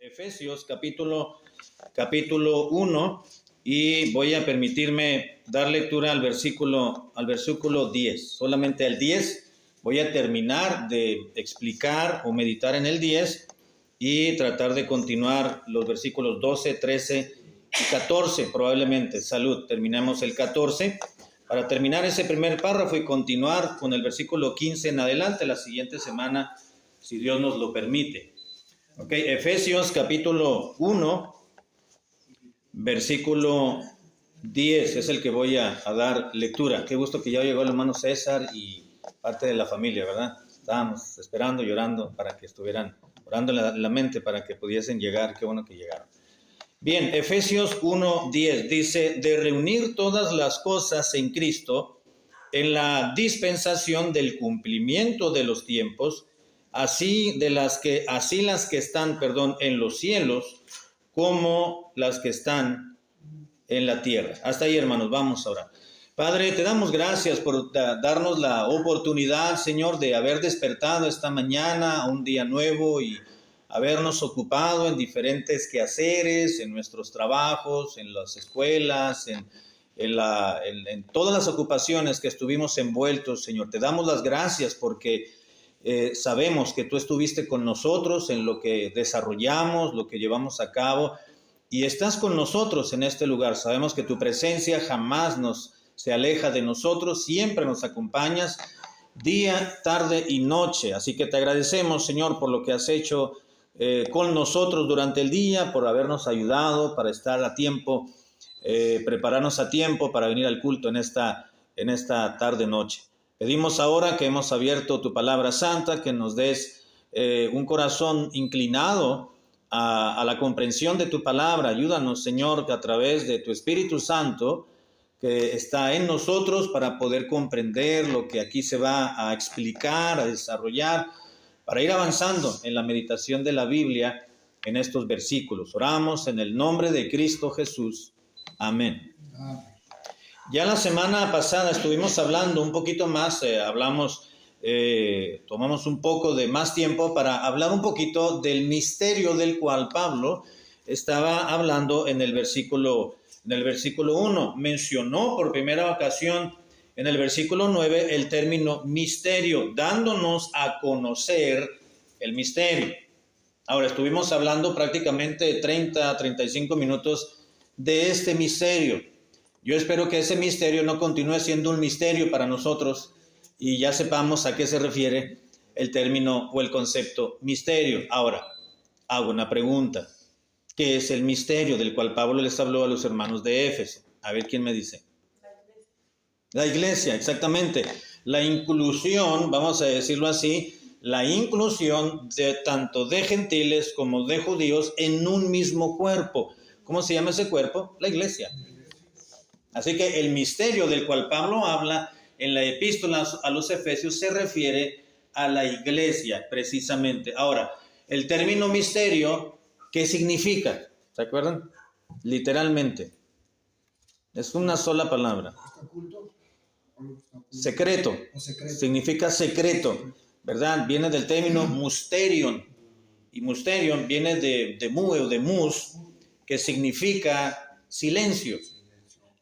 Efesios capítulo 1 y voy a permitirme dar lectura al versículo 10. Solamente al 10 voy a terminar de explicar o meditar en el 10 y tratar de continuar los versículos 12, 13 y 14 probablemente. Salud, terminamos el 14 para terminar ese primer párrafo y continuar con el versículo 15 en adelante la siguiente semana, si Dios nos lo permite. Ok, Efesios capítulo 1, versículo 10 es el que voy a dar lectura. Qué gusto que ya llegó el hermano César y parte de la familia, ¿verdad? Estábamos esperando, llorando para que estuvieran orando la mente para que pudiesen llegar. Qué bueno que llegaron. Bien, Efesios 1:10 dice, de reunir todas las cosas en Cristo en la dispensación del cumplimiento de los tiempos, así las que están, en los cielos, como las que están en la tierra. Hasta ahí, hermanos, vamos ahora. Padre, te damos gracias por darnos la oportunidad, Señor, de haber despertado esta mañana a un día nuevo y habernos ocupado en diferentes quehaceres, en nuestros trabajos, en las escuelas, en todas las ocupaciones que estuvimos envueltos, Señor. Te damos las gracias porque sabemos que tú estuviste con nosotros en lo que desarrollamos, lo que llevamos a cabo, y estás con nosotros en este lugar. Sabemos que tu presencia jamás se aleja de nosotros, siempre nos acompañas día, tarde y noche. Así que te agradecemos, Señor, por lo que has hecho con nosotros durante el día, por habernos ayudado para estar a tiempo, prepararnos a tiempo para venir al culto en esta tarde-noche. Pedimos ahora que hemos abierto tu palabra santa, que nos des un corazón inclinado a la comprensión de tu palabra. Ayúdanos, Señor, que a través de tu Espíritu Santo, que está en nosotros, para poder comprender lo que aquí se va a explicar, a desarrollar, para ir avanzando en la meditación de la Biblia en estos versículos. Oramos en el nombre de Cristo Jesús. Amén. Ya la semana pasada estuvimos hablando un poquito más, tomamos un poco de más tiempo para hablar un poquito del misterio del cual Pablo estaba hablando en el versículo 1. Mencionó por primera ocasión en el versículo 9 el término misterio, dándonos a conocer el misterio. Ahora, estuvimos hablando prácticamente 30 a 35 minutos de este misterio. Yo espero que ese misterio no continúe siendo un misterio para nosotros y ya sepamos a qué se refiere el término o el concepto misterio. Ahora, hago una pregunta. ¿Qué es el misterio del cual Pablo les habló a los hermanos de Éfeso? A ver quién me dice. La iglesia, exactamente. La inclusión, vamos a decirlo así, la inclusión de tanto de gentiles como de judíos en un mismo cuerpo. ¿Cómo se llama ese cuerpo? La iglesia. Así que el misterio del cual Pablo habla en la epístola a los Efesios se refiere a la iglesia, precisamente. Ahora, el término misterio, ¿qué significa? ¿Se acuerdan? Literalmente. Es una sola palabra. Secreto. Significa secreto, ¿verdad? Viene del término musterion. Y musterion viene de mue o de mus, que significa silencio.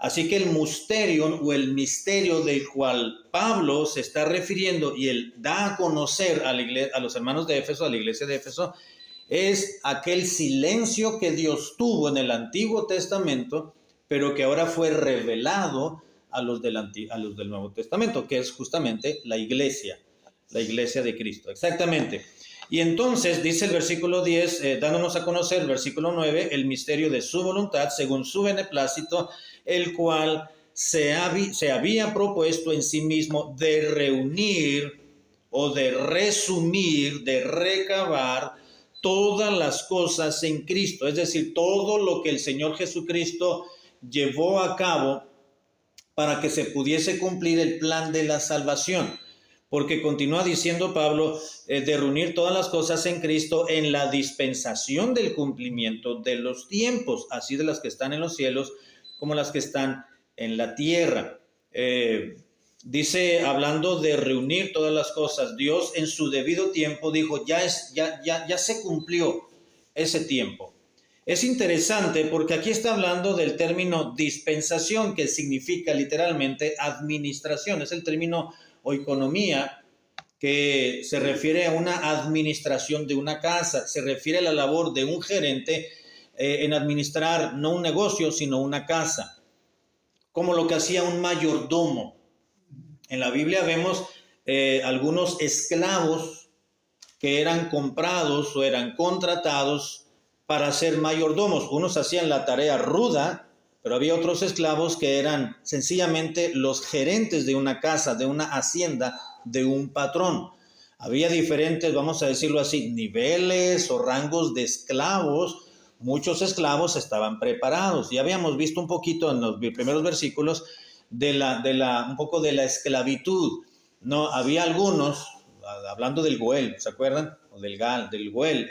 Así que el mysterion o el misterio del cual Pablo se está refiriendo y él da a conocer a los hermanos de Éfeso, a la iglesia de Éfeso, es aquel silencio que Dios tuvo en el Antiguo Testamento, pero que ahora fue revelado a los del Nuevo Testamento, que es justamente la iglesia de Cristo. Exactamente. Y entonces dice el versículo 10, dándonos a conocer, el versículo 9, el misterio de su voluntad, según su beneplácito, el cual se había propuesto en sí mismo de reunir o de resumir, de recabar todas las cosas en Cristo. Es decir, todo lo que el Señor Jesucristo llevó a cabo para que se pudiese cumplir el plan de la salvación. Porque continúa diciendo Pablo, de reunir todas las cosas en Cristo en la dispensación del cumplimiento de los tiempos, así de las que están en los cielos como las que están en la tierra. Dice, hablando de reunir todas las cosas, Dios en su debido tiempo dijo, ya se cumplió ese tiempo. Es interesante porque aquí está hablando del término dispensación, que significa literalmente administración. Es el término oikonomía, que se refiere a una administración de una casa, se refiere a la labor de un gerente en administrar no un negocio, sino una casa, como lo que hacía un mayordomo. En la Biblia vemos algunos esclavos que eran comprados o eran contratados para ser mayordomos. Unos hacían la tarea ruda, pero había otros esclavos que eran sencillamente los gerentes de una casa, de una hacienda, de un patrón. Había diferentes, vamos a decirlo así, niveles o rangos de esclavos. Muchos esclavos estaban preparados. Ya habíamos visto un poquito en los primeros versículos un poco de la esclavitud. No, había algunos, hablando del Goel, ¿se acuerdan? O del Goel,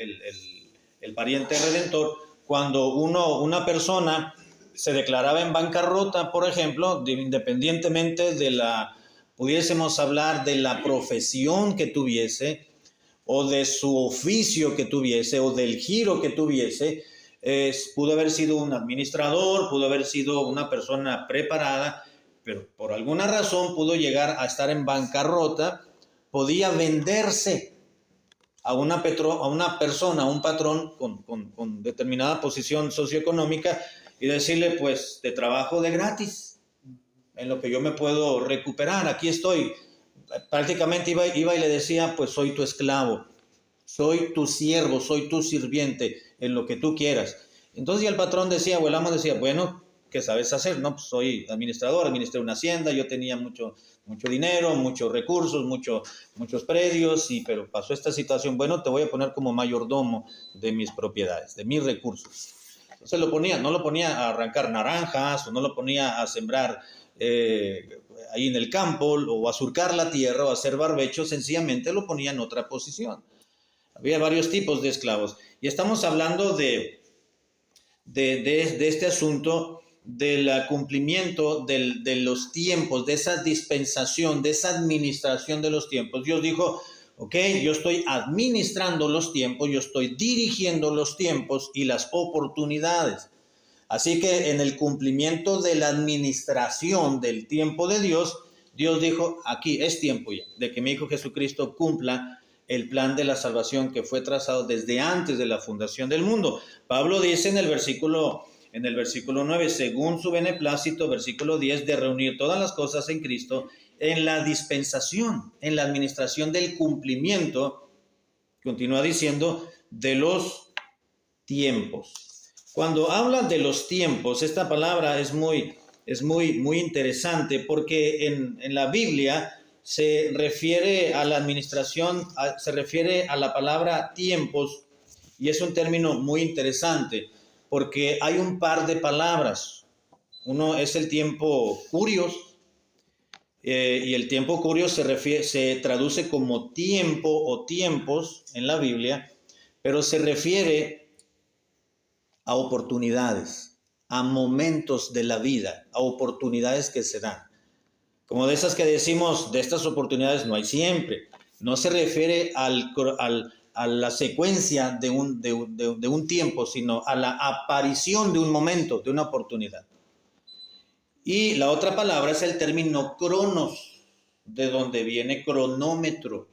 el pariente redentor, cuando una persona se declaraba en bancarrota, por ejemplo, independientemente pudiésemos hablar de la profesión que tuviese, o de su oficio que tuviese, o del giro que tuviese, pudo haber sido un administrador, pudo haber sido una persona preparada, pero por alguna razón pudo llegar a estar en bancarrota, podía venderse a una persona, a un patrón con determinada posición socioeconómica y decirle, pues, te trabajo de gratis, en lo que yo me puedo recuperar, aquí estoy. Prácticamente iba y le decía, pues soy tu esclavo, soy tu siervo, soy tu sirviente, en lo que tú quieras. Entonces ya el patrón decía, o el amo decía, bueno, ¿qué sabes hacer? No, pues soy administrador, administré una hacienda, yo tenía mucho dinero, muchos recursos, muchos predios, pero pasó esta situación, bueno, te voy a poner como mayordomo de mis propiedades, de mis recursos. Entonces no lo ponía a arrancar naranjas, o no lo ponía a sembrar ahí en el campo, o a surcar la tierra, o a hacer barbecho, sencillamente lo ponía en otra posición. Había varios tipos de esclavos. Y estamos hablando de este asunto del cumplimiento de los tiempos, de esa dispensación, de esa administración de los tiempos. Dios dijo, ok, yo estoy administrando los tiempos, yo estoy dirigiendo los tiempos y las oportunidades. Así que en el cumplimiento de la administración del tiempo de Dios, Dios dijo, aquí es tiempo ya, de que mi Hijo Jesucristo cumpla el plan de la salvación que fue trazado desde antes de la fundación del mundo. Pablo dice en el versículo 9, según su beneplácito, versículo 10, de reunir todas las cosas en Cristo, en la dispensación, en la administración del cumplimiento, continúa diciendo, de los tiempos. Cuando habla de los tiempos, esta palabra es muy interesante porque en la Biblia se refiere a la administración, se refiere a la palabra tiempos, y es un término muy interesante porque hay un par de palabras. Uno es el tiempo curios, y el tiempo curios se traduce como tiempo o tiempos en la Biblia, pero se refiere a oportunidades, a momentos de la vida, a oportunidades que se dan. Como de esas que decimos, de estas oportunidades no hay siempre. No se refiere a la secuencia de un tiempo, sino a la aparición de un momento, de una oportunidad. Y la otra palabra es el término cronos, de donde viene cronómetro.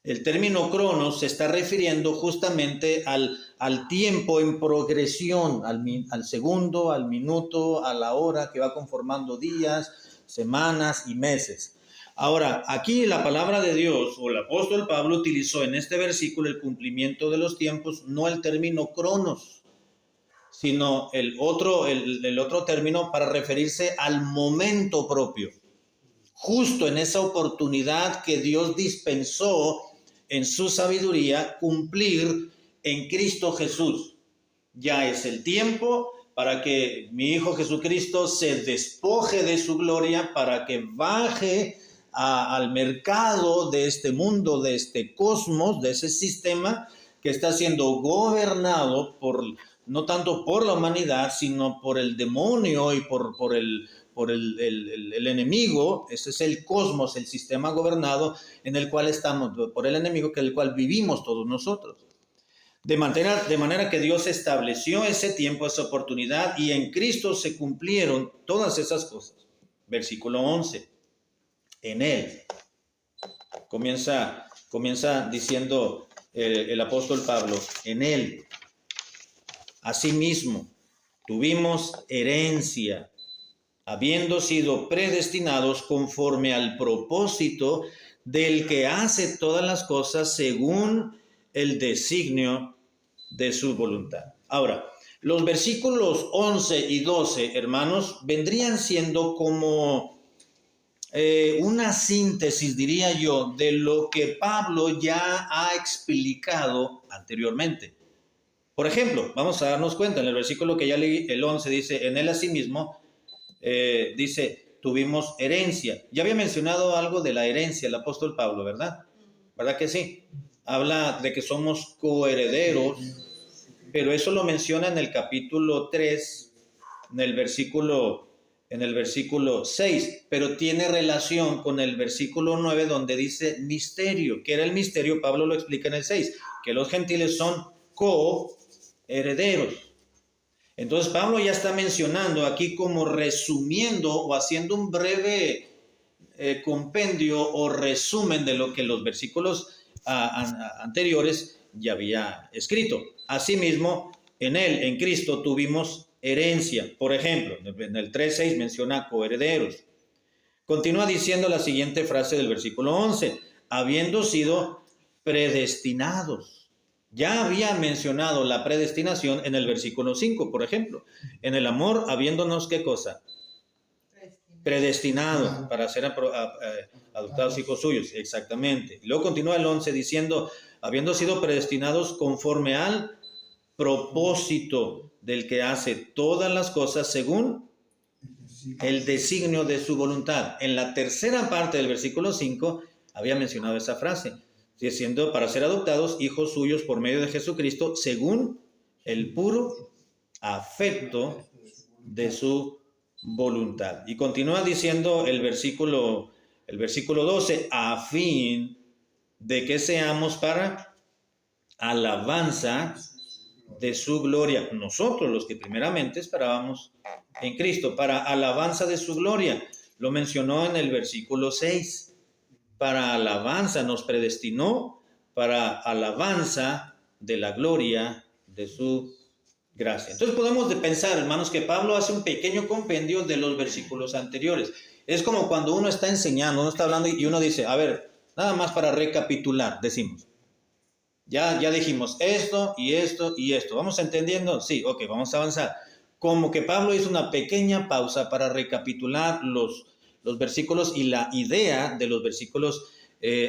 El término cronos se está refiriendo justamente al tiempo en progresión, al segundo, al minuto, a la hora, que va conformando días, semanas y meses. Ahora, aquí la palabra de Dios, o el apóstol Pablo utilizó en este versículo el cumplimiento de los tiempos, no el término cronos, sino el otro término para referirse al momento propio. Justo en esa oportunidad que Dios dispensó en su sabiduría, cumplir en Cristo Jesús. Ya es el tiempo para que mi Hijo Jesucristo se despoje de su gloria, para que baje al mercado de este mundo, de este cosmos, de ese sistema que está siendo gobernado no tanto por la humanidad, sino por el demonio y por el enemigo. Ese es el cosmos, el sistema gobernado en el cual estamos, por el enemigo, que el cual vivimos todos nosotros. De manera que Dios estableció ese tiempo, esa oportunidad, y en Cristo se cumplieron todas esas cosas. Versículo 11. En Él. Comienza diciendo el apóstol Pablo, en Él. Asimismo, tuvimos herencia, habiendo sido predestinados conforme al propósito del que hace todas las cosas según el designio de su voluntad. Ahora, los versículos 11 y 12, hermanos, vendrían siendo como una síntesis, diría yo, de lo que Pablo ya ha explicado anteriormente. Por ejemplo, vamos a darnos cuenta, en el versículo que ya leí, el 11 dice, en él asimismo, dice, tuvimos herencia. Ya había mencionado algo de la herencia el apóstol Pablo, ¿verdad? ¿Verdad que sí? Habla de que somos coherederos, pero eso lo menciona en el capítulo 3, en el versículo 6, pero tiene relación con el versículo 9 donde dice misterio. ¿Qué era el misterio? Pablo lo explica en el 6, que los gentiles son coherederos. Entonces Pablo ya está mencionando aquí como resumiendo o haciendo un breve compendio o resumen de lo que los versículos anteriores ya había escrito. Asimismo, en él, en Cristo, tuvimos herencia. Por ejemplo, en el 3:6 menciona coherederos. Continúa diciendo la siguiente frase del versículo 11, habiendo sido predestinados. Ya había mencionado la predestinación en el versículo 5, por ejemplo. En el amor, habiéndonos, ¿qué cosa? Predestinado para ser adoptados hijos suyos, exactamente. Y luego continúa el 11 diciendo, habiendo sido predestinados conforme al propósito del que hace todas las cosas según el designio de su voluntad. En la tercera parte del versículo 5 había mencionado esa frase, diciendo para ser adoptados hijos suyos por medio de Jesucristo según el puro afecto de su voluntad. Y continúa diciendo el versículo 12, a fin de que seamos para alabanza de su gloria. Nosotros los que primeramente esperábamos en Cristo, para alabanza de su gloria. Lo mencionó en el versículo 6. Para alabanza nos predestinó, para alabanza de la gloria de su gracia. Entonces podemos pensar, hermanos, que Pablo hace un pequeño compendio de los versículos anteriores. Es como cuando uno está enseñando, uno está hablando y uno dice, a ver, nada más para recapitular, decimos. Ya dijimos esto y esto y esto. ¿Vamos entendiendo? Sí, ok, vamos a avanzar. Como que Pablo hizo una pequeña pausa para recapitular los versículos y la idea de los versículos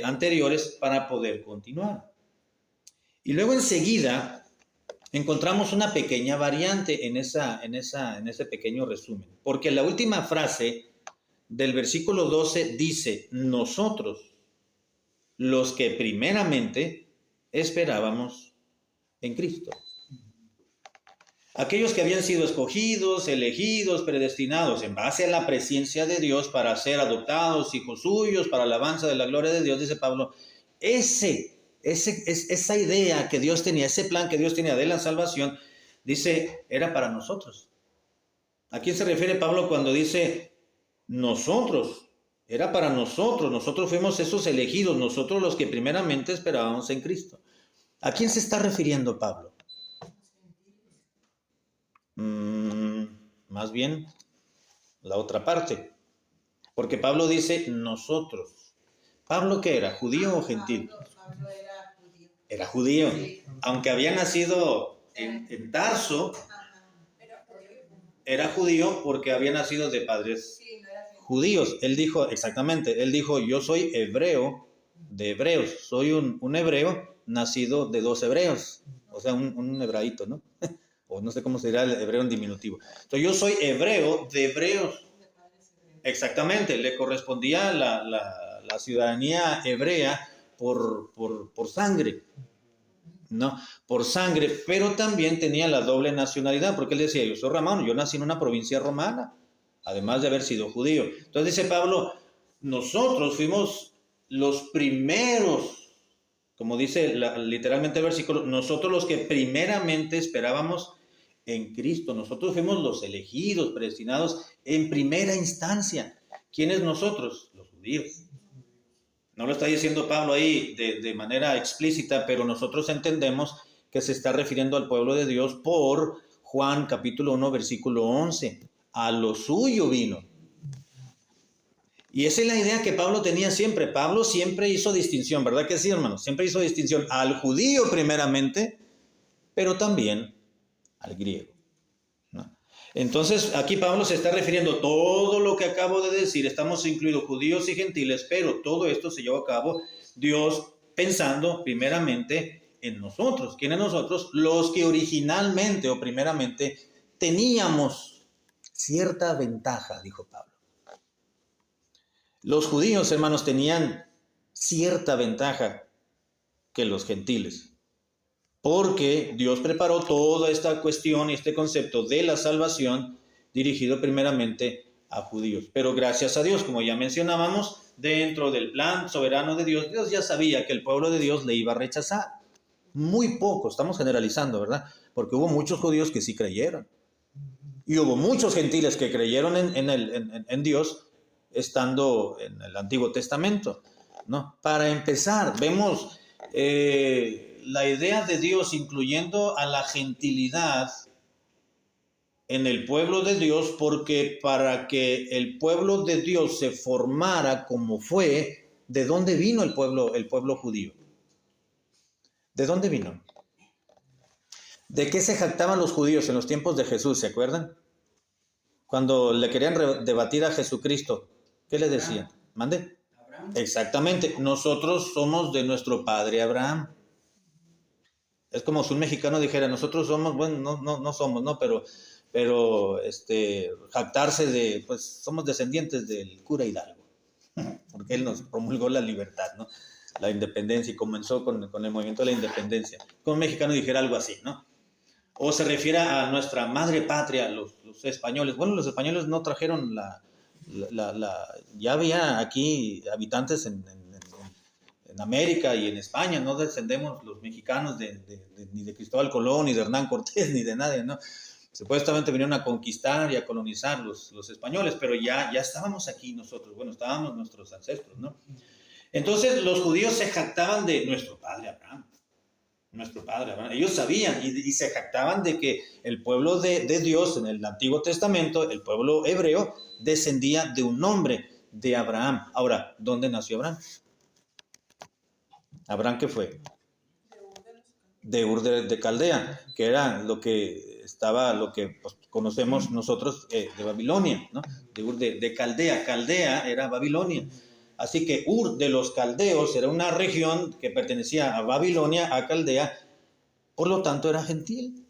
anteriores para poder continuar. Y luego enseguida encontramos una pequeña variante en ese pequeño resumen. Porque la última frase del versículo 12 dice, nosotros, los que primeramente esperábamos en Cristo. Aquellos que habían sido escogidos, elegidos, predestinados en base a la presencia de Dios para ser adoptados, hijos suyos, para alabanza de la gloria de Dios, dice Pablo, esa idea que Dios tenía, ese plan que Dios tenía de la salvación, dice, era para nosotros. ¿A quién se refiere Pablo cuando dice nosotros? Era para nosotros, nosotros fuimos esos elegidos, nosotros los que primeramente esperábamos en Cristo. ¿A quién se está refiriendo Pablo? Más bien la otra parte, porque Pablo dice nosotros. ¿Pablo qué era? ¿Judío o gentil? Pablo era judío. Era judío, aunque había nacido en Tarso, era judío porque había nacido de padres judíos. Él dijo, exactamente, él dijo, yo soy hebreo de hebreos, soy un hebreo nacido de dos hebreos, o sea, un hebraíto, ¿no? O no sé cómo se dirá el hebreo en diminutivo. Entonces yo soy hebreo de hebreos. Exactamente, le correspondía la ciudadanía hebrea por sangre, ¿no? Por sangre, pero también tenía la doble nacionalidad, porque él decía, yo soy romano, yo nací en una provincia romana, además de haber sido judío. Entonces dice Pablo, nosotros fuimos los primeros como dice literalmente el versículo, nosotros los que primeramente esperábamos en Cristo, nosotros fuimos los elegidos, predestinados en primera instancia. ¿Quiénes nosotros? Los judíos. No lo está diciendo Pablo ahí de manera explícita, pero nosotros entendemos que se está refiriendo al pueblo de Dios por Juan capítulo 1, versículo 11. A lo suyo vino. Y esa es la idea que Pablo tenía siempre. Pablo siempre hizo distinción, ¿verdad que sí, hermanos? Siempre hizo distinción al judío primeramente, pero también al griego, ¿no? Entonces, aquí Pablo se está refiriendo a todo lo que acabo de decir. Estamos incluidos judíos y gentiles, pero todo esto se llevó a cabo Dios pensando primeramente en nosotros. ¿Quiénes nosotros? Los que originalmente o primeramente teníamos cierta ventaja, dijo Pablo. Los judíos, hermanos, tenían cierta ventaja que los gentiles, porque Dios preparó toda esta cuestión y este concepto de la salvación dirigido primeramente a judíos. Pero gracias a Dios, como ya mencionábamos, dentro del plan soberano de Dios, Dios ya sabía que el pueblo de Dios le iba a rechazar. Muy poco, estamos generalizando, ¿verdad? Porque hubo muchos judíos que sí creyeron. Y hubo muchos gentiles que creyeron en Dios estando en el Antiguo Testamento, ¿no? Para empezar, vemos la idea de Dios incluyendo a la gentilidad en el pueblo de Dios, porque para que el pueblo de Dios se formara como fue, ¿de dónde vino el pueblo judío? ¿De dónde vino? ¿De qué se jactaban los judíos en los tiempos de Jesús? ¿Se acuerdan? Cuando le querían debatir a Jesucristo, ¿qué le decían? ¿Mande? Abraham. Exactamente, nosotros somos de nuestro padre Abraham. Es como si un mexicano dijera, nosotros somos, bueno, no somos, ¿no? Pero jactarse de, pues somos descendientes del cura Hidalgo, porque él nos promulgó la libertad, ¿no? La independencia, y comenzó con el movimiento de la independencia. Como un mexicano dijera algo así, ¿no? O se refiere a nuestra madre patria, los españoles. Bueno, los españoles no trajeron ya había aquí habitantes en América y en España. No descendemos los mexicanos ni de Cristóbal Colón, ni de Hernán Cortés, ni de nadie, ¿no? Supuestamente vinieron a conquistar y a colonizar los españoles, pero ya estábamos aquí nosotros. Bueno, estábamos nuestros ancestros, ¿no? Entonces los judíos se jactaban de nuestro padre Abraham. Nuestro padre Abraham. Ellos sabían y se jactaban de que el pueblo de Dios en el Antiguo Testamento, el pueblo hebreo, descendía de un hombre, de Abraham. Ahora, ¿dónde nació Abraham? ¿Abraham qué fue? De Ur de Caldea, que era lo que pues, conocemos nosotros de Babilonia, ¿no? De Ur de Caldea. Caldea era Babilonia. Así que Ur de los Caldeos era una región que pertenecía a Babilonia, a Caldea, por lo tanto era gentil.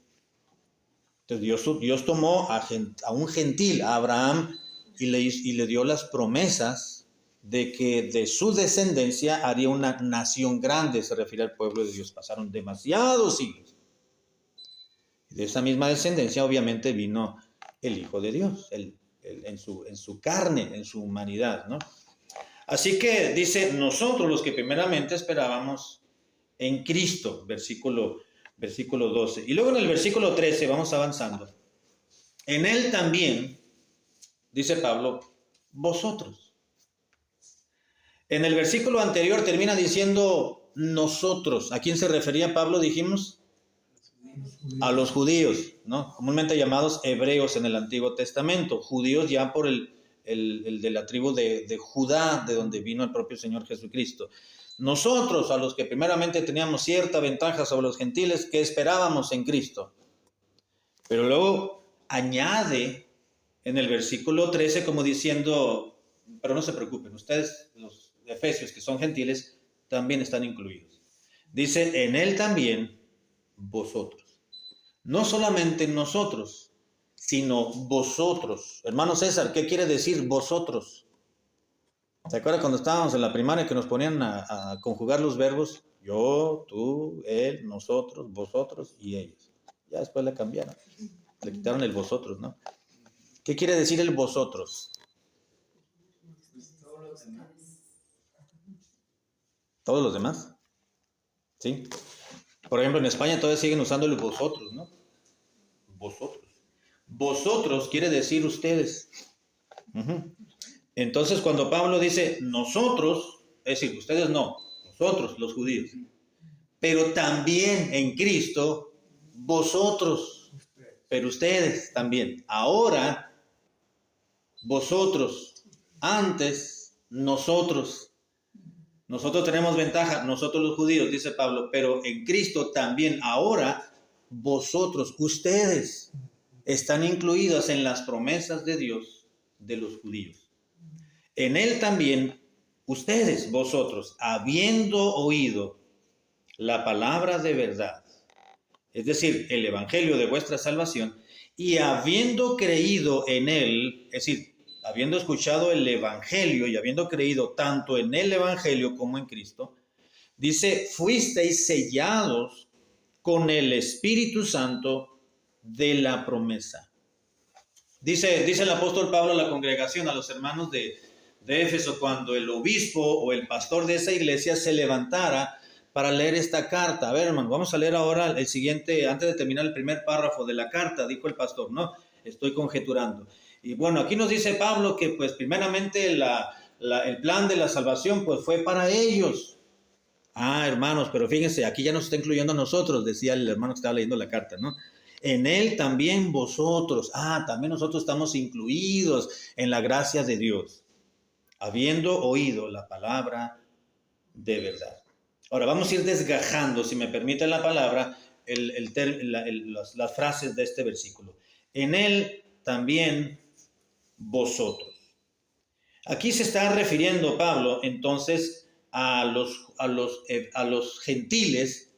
Entonces Dios tomó a un gentil, a Abraham, y le dio las promesas de que de su descendencia haría una nación grande, se refiere al pueblo de Dios. Pasaron demasiados siglos. De esa misma descendencia obviamente vino el Hijo de Dios, en su carne, en su humanidad, ¿no? Así que dice, nosotros los que primeramente esperábamos en Cristo, versículo 12. Y luego en el versículo 13, vamos avanzando. En él también, dice Pablo, vosotros. En el versículo anterior termina diciendo nosotros. ¿A quién se refería Pablo, dijimos? A los judíos, ¿no? Comúnmente llamados hebreos en el Antiguo Testamento. Judíos ya por el de la tribu de Judá, de donde vino el propio Señor Jesucristo. Nosotros, a los que primeramente teníamos cierta ventaja sobre los gentiles, que esperábamos en Cristo. Pero luego añade en el versículo 13 como diciendo, pero no se preocupen, ustedes, los efesios que son gentiles, también están incluidos. Dice, en él también vosotros. No solamente nosotros, sino vosotros. Hermano César, ¿qué quiere decir vosotros? ¿Se acuerdan cuando estábamos en la primaria que nos ponían a conjugar los verbos? Yo, tú, él, nosotros, vosotros y ellos. Ya después le cambiaron. Le quitaron el vosotros, ¿no? ¿Qué quiere decir el vosotros? ¿Todos los demás? ¿sí? Por ejemplo, en España todavía siguen usando el vosotros, ¿no? Vosotros. Vosotros quiere decir ustedes. Uh-huh. Entonces, cuando Pablo dice nosotros, es decir, ustedes no, nosotros los judíos, pero también en Cristo, vosotros, pero ustedes también. Ahora, vosotros, antes, nosotros. Nosotros tenemos ventaja, nosotros los judíos, dice Pablo, pero en Cristo también ahora, vosotros, ustedes, están incluidos en las promesas de Dios de los judíos. En Él también, ustedes, vosotros, habiendo oído la palabra de verdad, es decir, el evangelio de vuestra salvación, y habiendo creído en Él, es decir, habiendo escuchado el evangelio y habiendo creído tanto en el evangelio como en Cristo, dice, fuisteis sellados con el Espíritu Santo de la promesa. Dice el apóstol Pablo a la congregación, a los hermanos de Éfeso, cuando el obispo o el pastor de esa iglesia se levantara para leer esta carta. A ver, hermano, vamos a leer ahora el siguiente, antes de terminar el primer párrafo de la carta, dijo el pastor, no, estoy conjeturando. Y bueno, aquí nos dice Pablo que pues primeramente el plan de la salvación pues fue para ellos. Ah, hermanos, pero fíjense, aquí ya nos está incluyendo a nosotros, decía el hermano que estaba leyendo la carta, ¿no? En Él también vosotros, también nosotros estamos incluidos en la gracia de Dios, habiendo oído la palabra de verdad. Ahora vamos a ir desgajando, si me permiten la palabra, las frases de este versículo. En Él también vosotros. Aquí se está refiriendo Pablo entonces a los gentiles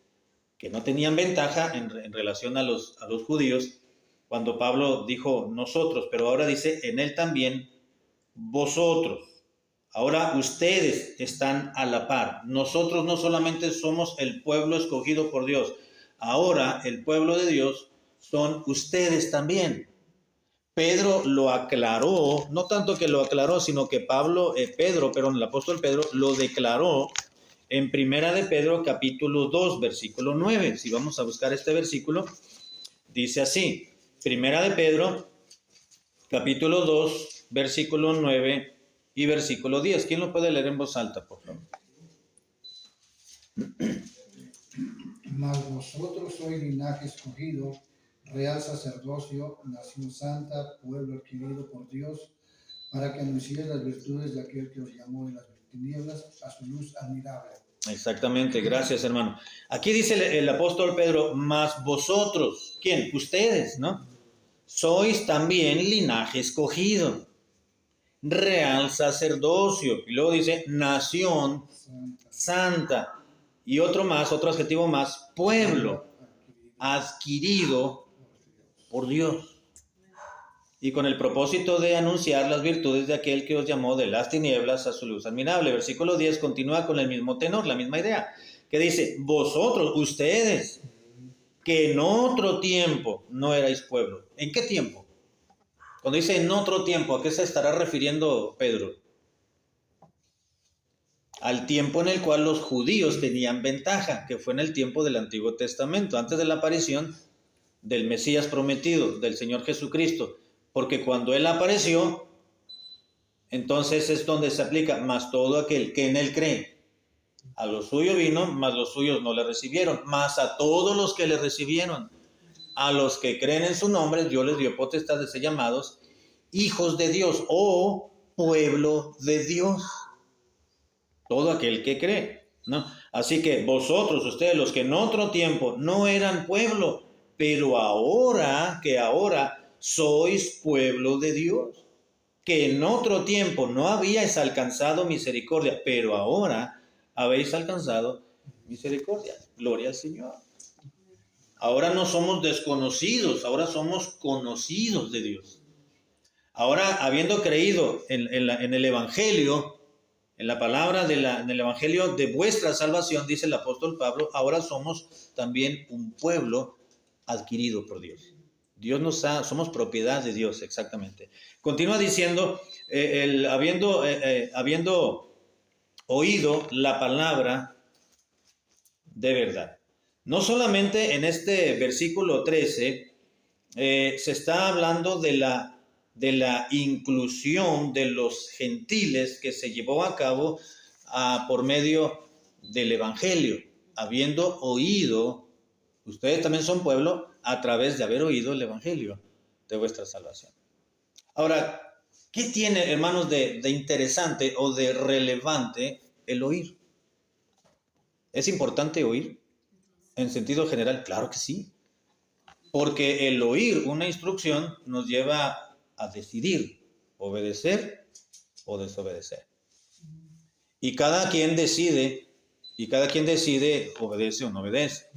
que no tenían ventaja en relación a los judíos, cuando Pablo dijo nosotros, pero ahora dice en Él también vosotros. Ahora ustedes están a la par. Nosotros no solamente somos el pueblo escogido por Dios, ahora el pueblo de Dios son ustedes también. Pedro lo aclaró, no tanto que lo aclaró, sino que el apóstol Pedro lo declaró en Primera de Pedro capítulo 2, versículo 9. Si vamos a buscar este versículo, dice así, Primera de Pedro capítulo 2, versículo 9 y versículo 10. ¿Quién lo puede leer en voz alta, por favor? Mas vosotros sois linaje escogido, real sacerdocio, nación santa, pueblo adquirido por Dios, para que anunciéis las virtudes de aquel que os llamó de las tinieblas a su luz admirable. Exactamente, gracias hermano. Aquí dice el apóstol Pedro, mas vosotros, ¿quién? Ustedes, ¿no? Sois también linaje escogido, real sacerdocio, y luego dice nación santa, y otro adjetivo más, pueblo adquirido por Dios, y con el propósito de anunciar las virtudes de aquel que os llamó de las tinieblas a su luz admirable. Versículo 10 continúa con el mismo tenor, la misma idea, que dice, vosotros, ustedes, que en otro tiempo no erais pueblo. ¿En qué tiempo? Cuando dice en otro tiempo, ¿a qué se estará refiriendo Pedro? Al tiempo en el cual los judíos tenían ventaja, que fue en el tiempo del Antiguo Testamento, antes de la aparición del Mesías prometido, del Señor Jesucristo. Porque cuando Él apareció, entonces es donde se aplica, más todo aquel que en Él cree. A lo suyo vino, mas los suyos no le recibieron, mas a todos los que le recibieron, a los que creen en su nombre, Dios les dio potestad de ser llamados hijos de Dios o pueblo de Dios. Todo aquel que cree, ¿no? Así que vosotros, ustedes, los que en otro tiempo no eran pueblo, pero ahora sois pueblo de Dios, que en otro tiempo no habíais alcanzado misericordia, pero ahora habéis alcanzado misericordia. Gloria al Señor. Ahora no somos desconocidos, ahora somos conocidos de Dios. Ahora, habiendo creído en el Evangelio, en la palabra en el Evangelio de vuestra salvación, dice el apóstol Pablo, ahora somos también un pueblo adquirido por Dios. Somos propiedad de Dios, exactamente. Continúa diciendo, habiendo oído la palabra de verdad. No solamente en este versículo 13 se está hablando de la inclusión de los gentiles que se llevó a cabo por medio del Evangelio, habiendo oído, ustedes también son pueblo, a través de haber oído el Evangelio de vuestra salvación. Ahora, ¿qué tiene, hermanos, de interesante o de relevante el oír? ¿Es importante oír? En sentido general, claro que sí. Porque el oír una instrucción nos lleva a decidir, obedecer o desobedecer. Y cada quien decide obedece o no obedece.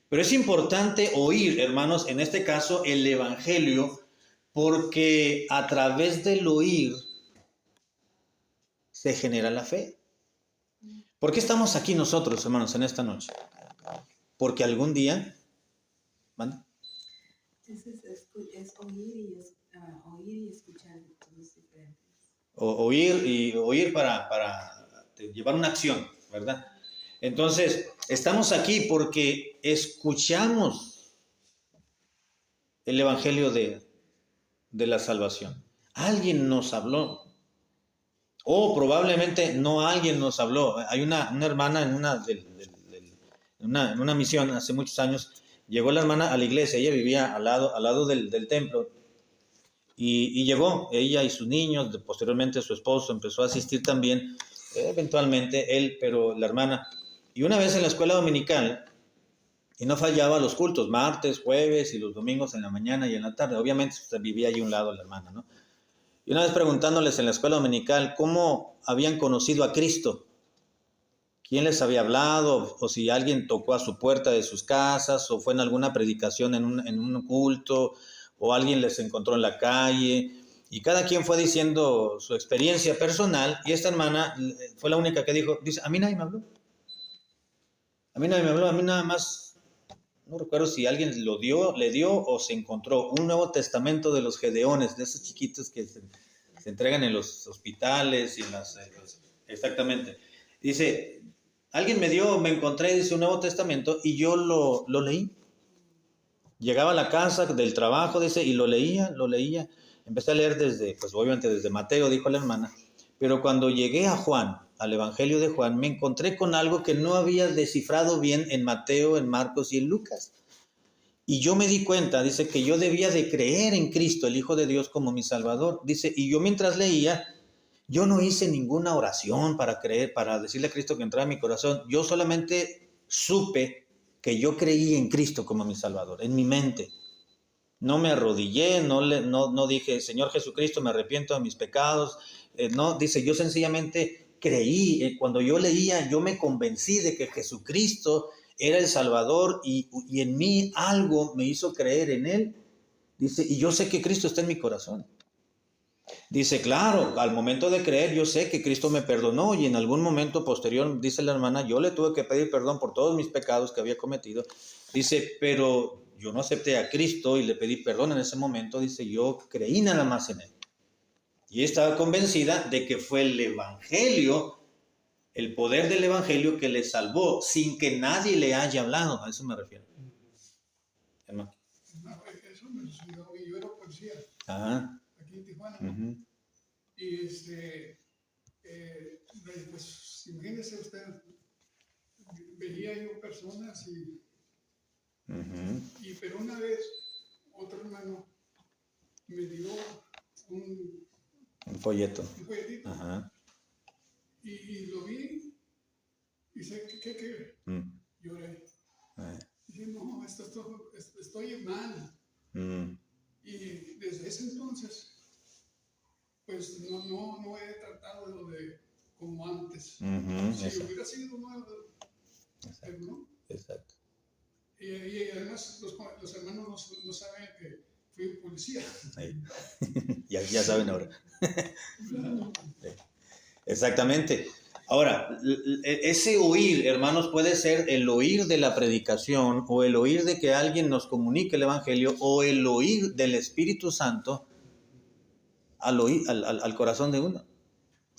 Pero es importante oír, hermanos, en este caso el Evangelio, porque a través del oír se genera la fe. ¿Por qué estamos aquí nosotros, hermanos, en esta noche? Porque algún día... ¿Manda? Es oír y escuchar cosas diferentes. Oír para llevar una acción, ¿verdad? Entonces, estamos aquí porque escuchamos el Evangelio de la salvación. Alguien nos habló. O probablemente no alguien nos habló. Hay una hermana en una misión hace muchos años. Llegó la hermana a la iglesia. Ella vivía al lado del templo. Y llegó ella y sus niños. Posteriormente su esposo empezó a asistir también. Eventualmente él, pero la hermana. Y una vez en la escuela dominical, y no fallaba los cultos, martes, jueves y los domingos en la mañana y en la tarde. Obviamente vivía allí a un lado la hermana, ¿no? Y una vez preguntándoles en la escuela dominical cómo habían conocido a Cristo, quién les había hablado, o si alguien tocó a su puerta de sus casas, o fue en alguna predicación en un culto, o alguien les encontró en la calle, y cada quien fue diciendo su experiencia personal, y esta hermana fue la única que dice, a mí nadie me habló. A mí nadie me habló, a mí nada más, no recuerdo si alguien le dio o se encontró un Nuevo Testamento de los Gedeones, de esos chiquitos que se entregan en los hospitales y en las... exactamente. Dice, alguien me encontré, dice, un Nuevo Testamento y yo lo leí. Llegaba a la casa del trabajo, dice, y lo leía. Empecé a leer obviamente desde Mateo, dijo la hermana, pero cuando llegué a Juan, al Evangelio de Juan, me encontré con algo que no había descifrado bien en Mateo, en Marcos y en Lucas. Y yo me di cuenta, dice, que yo debía de creer en Cristo, el Hijo de Dios, como mi Salvador. Dice, y yo mientras leía, yo no hice ninguna oración para decirle a Cristo que entrara en mi corazón. Yo solamente supe que yo creí en Cristo como mi Salvador, en mi mente. No me arrodillé, no dije, Señor Jesucristo, me arrepiento de mis pecados. No, dice, yo sencillamente creí. Cuando yo leía, yo me convencí de que Jesucristo era el Salvador y en mí algo me hizo creer en Él. Dice, y yo sé que Cristo está en mi corazón. Dice, claro, al momento de creer, yo sé que Cristo me perdonó y en algún momento posterior, dice la hermana, yo le tuve que pedir perdón por todos mis pecados que había cometido. Dice, pero yo no acepté a Cristo y le pedí perdón en ese momento. Dice, yo creí nada más en Él. Y estaba convencida de que fue el Evangelio, el poder del Evangelio que le salvó sin que nadie le haya hablado. A eso me refiero. Hermano. No, eso me sucedió. Yo era policía. Ajá. Aquí en Tijuana. Uh-huh. Y pues imagínese usted, veía yo personas Uh-huh. pero una vez otro hermano me dio un folletito. Ajá. Y lo vi y sé que lloré. Dije, no, estoy mal. Y desde ese entonces pues no he tratado de como antes. Si hubiera sido nuevo, pero no. Exacto. Y además los hermanos no saben que fui policía. ya saben ahora. Exactamente. Ahora, ese oír, hermanos, puede ser el oír de la predicación o el oír de que alguien nos comunique el Evangelio o el oír del Espíritu Santo al corazón de uno.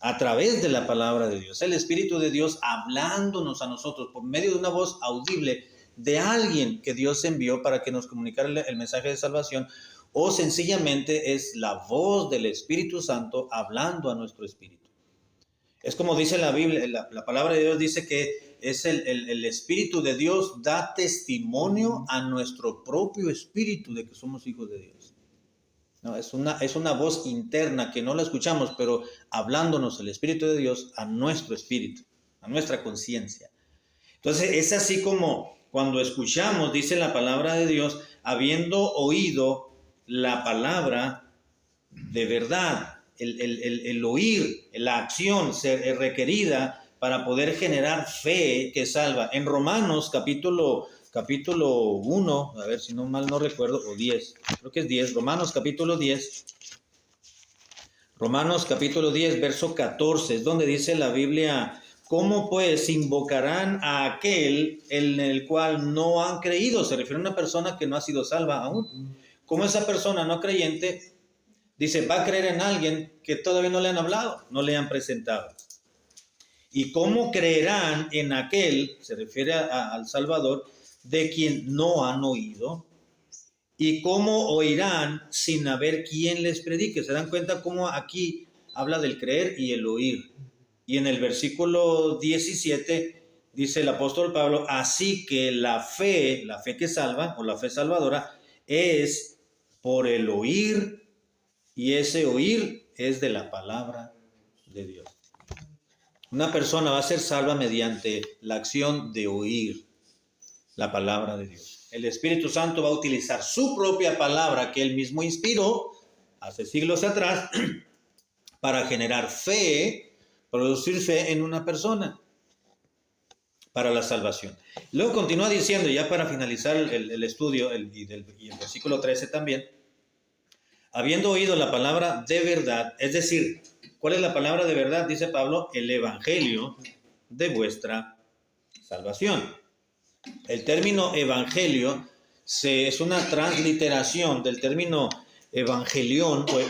a través de la palabra de Dios. El Espíritu de Dios hablándonos a nosotros por medio de una voz audible de alguien que Dios envió para que nos comunicara el mensaje de salvación, o sencillamente es la voz del Espíritu Santo hablando a nuestro espíritu. Es como dice la Biblia, la palabra de Dios dice que es el Espíritu de Dios da testimonio a nuestro propio espíritu de que somos hijos de Dios. No, es una voz interna que no la escuchamos, pero hablándonos el Espíritu de Dios a nuestro espíritu, a nuestra conciencia. Entonces es así como cuando escuchamos, dice la palabra de Dios, habiendo oído la palabra de verdad, el oír, la acción requerida para poder generar fe que salva. En Romanos capítulo 1, a ver si no mal no recuerdo, o 10, creo que es 10, Romanos capítulo 10, verso 14, es donde dice la Biblia: ¿cómo pues invocarán a aquel en el cual no han creído? Se refiere a una persona que no ha sido salva aún. ¿Cómo esa persona no creyente, dice, va a creer en alguien que todavía no le han hablado, no le han presentado? ¿Y cómo creerán en aquel, se refiere al Salvador, de quien no han oído? ¿Y cómo oirán sin haber quien les predique? ¿Se dan cuenta cómo aquí habla del creer y el oír? Y en el versículo 17 dice el apóstol Pablo: así que la fe que salva, o la fe salvadora, es por el oír, y ese oír es de la palabra de Dios. Una persona va a ser salva mediante la acción de oír la palabra de Dios. El Espíritu Santo va a utilizar su propia palabra que él mismo inspiró hace siglos atrás para generar fe, producir fe en una persona para la salvación. Luego continúa diciendo, ya para finalizar el estudio, y el versículo 13 también: habiendo oído la palabra de verdad, es decir, ¿cuál es la palabra de verdad? Dice Pablo: el evangelio de vuestra salvación. El término evangelio es una transliteración del término evangelión o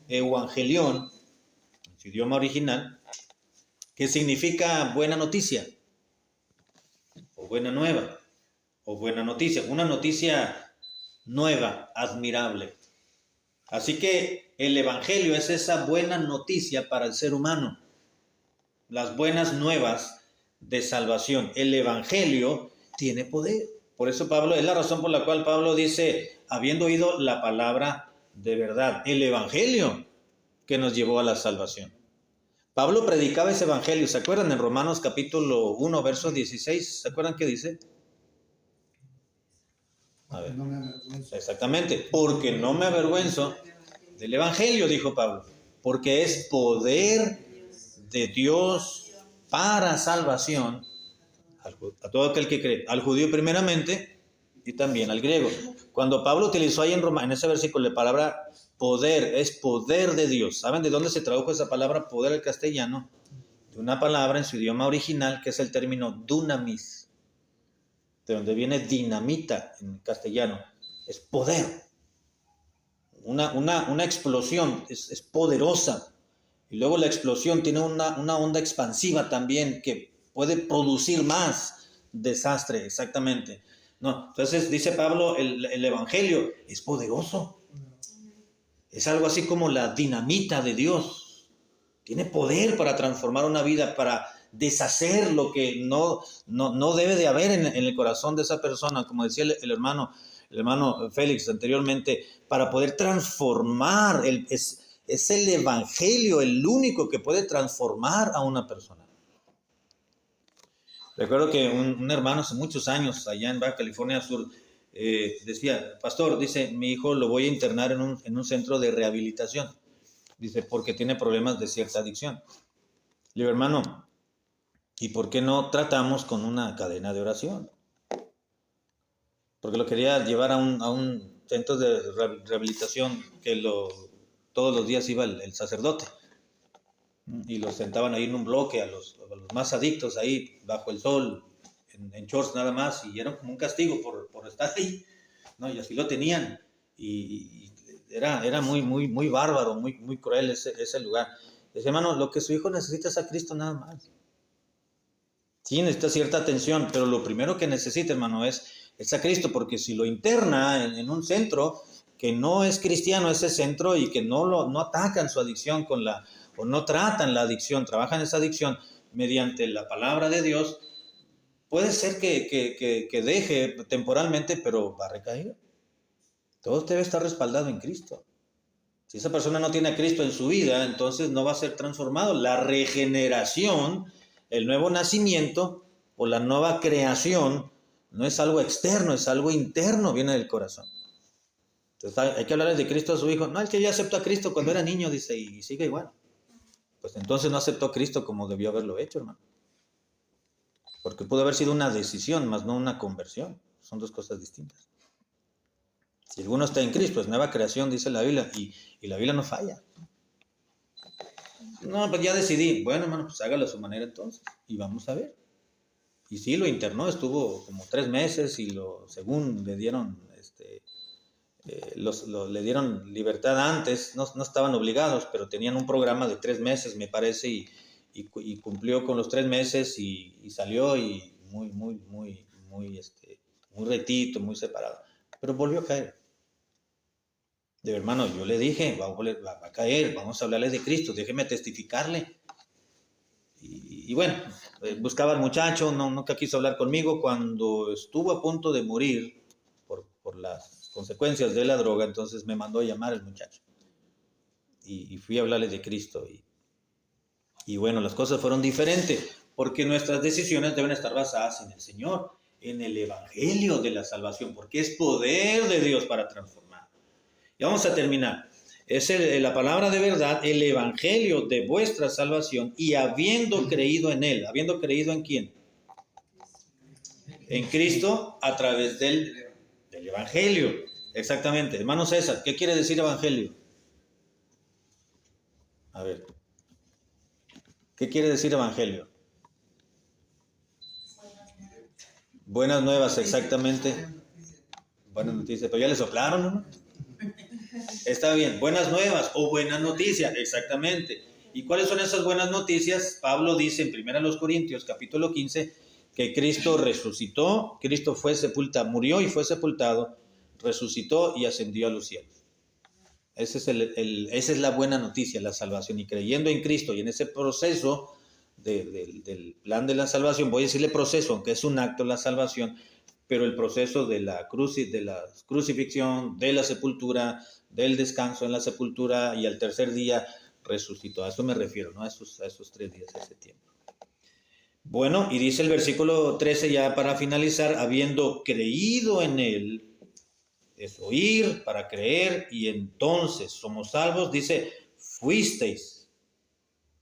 evangelión, en su idioma original, que significa buena noticia, o buena nueva, o buena noticia, una noticia nueva, admirable. Así que el evangelio es esa buena noticia para el ser humano, las buenas nuevas de salvación. El evangelio tiene poder. Por eso Pablo, es la razón por la cual Pablo dice, habiendo oído la palabra de verdad, el evangelio que nos llevó a la salvación. Pablo predicaba ese evangelio, ¿se acuerdan? En Romanos capítulo 1, verso 16, ¿se acuerdan qué dice? A ver. No me avergüenzo. Exactamente, porque no me avergüenzo del evangelio, dijo Pablo, porque es poder de Dios para salvación a todo aquel que cree, al judío primeramente y también al griego. Cuando Pablo utilizó ahí en ese versículo la palabra poder, es poder de Dios. ¿Saben de dónde se tradujo esa palabra poder al castellano? De una palabra en su idioma original que es el término dunamis, de donde viene dinamita en castellano. Es poder. Una explosión es poderosa. Y luego la explosión tiene una onda expansiva también que puede producir más desastre, exactamente. No, entonces dice Pablo, el evangelio es poderoso. Es algo así como la dinamita de Dios. Tiene poder para transformar una vida, para deshacer lo que no debe de haber en el corazón de esa persona, como decía el hermano Félix anteriormente, para poder transformar. Es el evangelio el único que puede transformar a una persona. Recuerdo que un hermano hace muchos años, allá en Baja California Sur, decía, pastor, dice, mi hijo lo voy a internar en un centro de rehabilitación. Dice, porque tiene problemas de cierta adicción. Le digo, hermano, ¿y por qué no tratamos con una cadena de oración? Porque lo quería llevar a un centro de rehabilitación que todos los días iba el sacerdote. Y los sentaban ahí en un bloque a los más adictos ahí bajo el sol, en shorts nada más, y era como un castigo por estar ahí, ¿no? Y así lo tenían, y era muy bárbaro, muy cruel ese lugar. Dice, hermano, lo que su hijo necesita es a Cristo nada más. Sí, necesita cierta atención, pero lo primero que necesita, hermano, es a Cristo, porque si lo interna en un centro que no es cristiano, ese centro, y que no atacan su adicción o no tratan la adicción, trabajan esa adicción mediante la palabra de Dios, puede ser que deje temporalmente, pero va a recaer. Todo debe estar respaldado en Cristo. Si esa persona no tiene a Cristo en su vida, entonces no va a ser transformado. La regeneración, el nuevo nacimiento o la nueva creación no es algo externo, es algo interno, viene del corazón. Entonces hay que hablarle de Cristo a su hijo. No, es que ya aceptó a Cristo cuando era niño, dice, y sigue igual. Pues entonces no aceptó a Cristo como debió haberlo hecho, hermano. Porque pudo haber sido una decisión, más no una conversión. Son dos cosas distintas. Si alguno está en Cristo, es nueva creación, dice la Biblia, y la Biblia no falla. No, pues ya decidí. Bueno, hermano, pues hágalo a su manera entonces, y vamos a ver. Y sí, lo internó, estuvo como 3 meses, y según le dieron, le dieron libertad antes, no estaban obligados, pero tenían un programa de 3 meses, me parece, y cumplió con los 3 meses, y salió, y muy rectito, muy separado. Pero volvió a caer. De hermano, yo le dije, va a caer, vamos a hablarle de Cristo, déjeme testificarle. Y bueno, buscaba al muchacho, nunca quiso hablar conmigo. Cuando estuvo a punto de morir por las consecuencias de la droga, entonces me mandó a llamar el muchacho. Y fui a hablarle de Cristo. Y bueno, las cosas fueron diferentes, porque nuestras decisiones deben estar basadas en el Señor, en el Evangelio de la salvación, porque es poder de Dios para transformar. Y vamos a terminar. Es la palabra de verdad, el evangelio de vuestra salvación, y habiendo creído en él. ¿Habiendo creído en quién? En Cristo, a través del evangelio. Exactamente. Hermano César, ¿qué quiere decir evangelio? A ver. ¿Qué quiere decir evangelio? Buenas nuevas, exactamente. Buenas noticias. Pero ya le soplaron, ¿no? Está bien, buenas nuevas o buenas noticias, exactamente. ¿Y cuáles son esas buenas noticias? Pablo dice en 1 Corintios capítulo 15 que Cristo resucitó, Cristo fue sepultado, murió y fue sepultado, resucitó y ascendió a los cielos. Esa es la buena noticia, la salvación. Y creyendo en Cristo y en ese proceso del plan de la salvación, voy a decirle proceso, aunque es un acto la salvación, pero el proceso de la crucifixión, de la sepultura, del descanso en la sepultura, y al tercer día resucitó. A eso me refiero, ¿no? A esos 3 días, a ese tiempo. Bueno, y dice el versículo 13 ya para finalizar, habiendo creído en él, es oír para creer, y entonces somos salvos. Dice, fuisteis,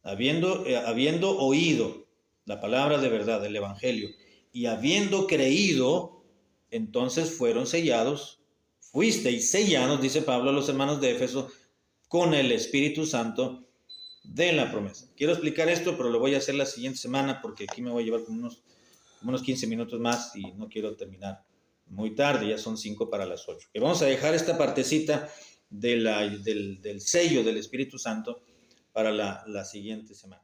habiendo oído la palabra de verdad, el evangelio, y habiendo creído, entonces fueron sellados, fuisteis sellados, dice Pablo a los hermanos de Éfeso, con el Espíritu Santo de la promesa. Quiero explicar esto, pero lo voy a hacer la siguiente semana, porque aquí me voy a llevar como unos 15 minutos más y no quiero terminar muy tarde, ya son 5 para las 8. Y vamos a dejar esta partecita del sello del Espíritu Santo para la siguiente semana.